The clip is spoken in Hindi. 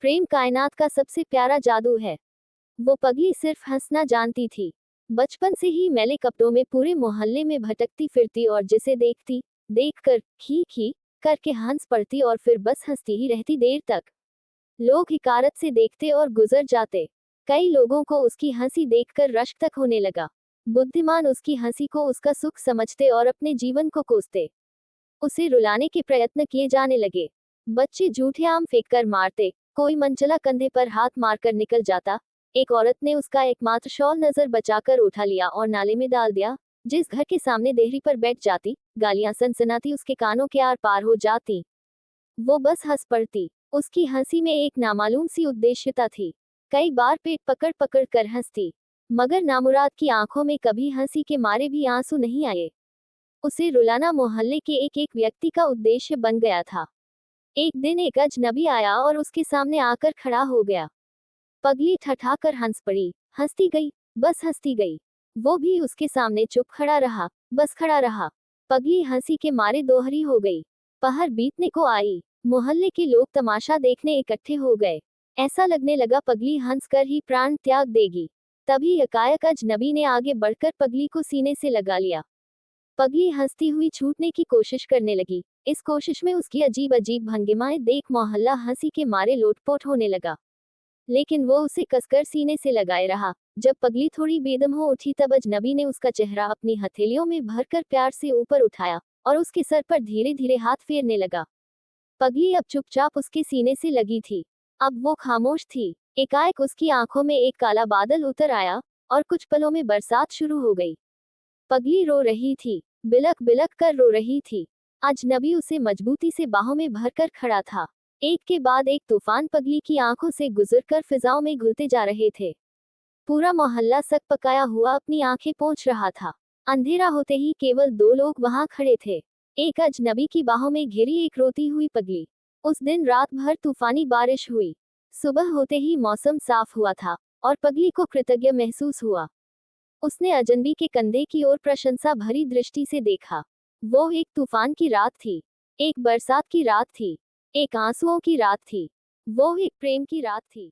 प्रेम कायनात का सबसे प्यारा जादू है। वो पगली सिर्फ हंसना जानती थी। बचपन से ही मैले कपड़ों में पूरे मोहल्ले में भटकती फिरती और जिसे देखती, देखकर खी खी करके हंस पड़ती और फिर बस हंसती ही रहती देर तक। लोग हिकारत से देखते और गुजर जाते। कई लोगों को उसकी हंसी देखकर रश्क तक होने लगा। बुद्धिमान उसकी हंसी को उसका सुख समझते और अपने जीवन को कोसते। उसे रुलाने के प्रयत्न किए जाने लगे। बच्चे झूठे आम फेंककर मारते, कोई मनचला कंधे पर हाथ मारकर निकल जाता। एक औरत ने उसका एकमात्र शॉल नजर बचाकर उठा लिया और नाले में डाल दिया। जिस घर के सामने देहरी पर बैठ जाती, गालियां सनसनाती उसके कानों के आर पार हो जाती। वो बस हंस पड़ती। उसकी हंसी में एक नामालूम सी उद्देश्यता थी। कई बार पेट पकड़ पकड़ कर हंसती, मगर नामुराद की आंखों में कभी हंसी के मारे भी आंसू नहीं आए। उसे रुलाना मोहल्ले के एक एक व्यक्ति का उद्देश्य बन गया था। एक दिन एक अजनबी आया और उसके सामने आकर खड़ा हो गया। पगली ठठाकर हंस पड़ी, हंसती गई, बस हंसती गई। वो भी उसके सामने चुप खड़ा रहा, बस खड़ा रहा। पगली हंसी के मारे दोहरी हो गई। पहर बीतने को आई। मोहल्ले के लोग तमाशा देखने इकट्ठे हो गए। ऐसा लगने लगा पगली हंसकर ही प्राण त्याग देगी। तभी एकाएक अजनबी ने आगे बढ़कर पगली को सीने से लगा लिया। पगली हंसती हुई छूटने की कोशिश करने लगी। इस कोशिश में उसकी अजीब अजीब भंगिमाएं देख मोहल्ला हंसी के मारे लोटपोट होने लगा। लेकिन वो उसे कसकर सीने से लगाए रहा। जब पगली थोड़ी बेदम हो उठी तब अजनबी ने उसका चेहरा अपनी हथेलियों में भरकर प्यार से ऊपर उठाया और उसके सर पर धीरे धीरे हाथ फेरने लगा। पगली अब चुपचाप उसके सीने से लगी थी। अब वो खामोश थी। एकाएक उसकी आंखों में एक काला बादल उतर आया और कुछ पलों में बरसात शुरू हो गई। पगली रो रही थी, बिलख बिलख कर रो रही थी। अजनबी उसे मजबूती से बाहों में भरकर खड़ा था। एक के बाद एक तूफान पगली की आंखों से गुजरकर फिजाओं में घुलते जा रहे थे। पूरा मोहल्ला सक पकाया हुआ अपनी आंखें पोंछ रहा था। अंधेरा होते ही केवल दो लोग वहां खड़े थे। एक अजनबी की बाहों में घिरी एक रोती हुई पगली। उस दिन रात भर तूफानी बारिश हुई। सुबह होते ही मौसम साफ हुआ था और पगली को कृतज्ञ महसूस हुआ। उसने अजनबी के कंधे की ओर प्रशंसा भरी दृष्टि से देखा। वो एक तूफान की रात थी, एक बरसात की रात थी, एक आंसुओं की रात थी, वो एक प्रेम की रात थी।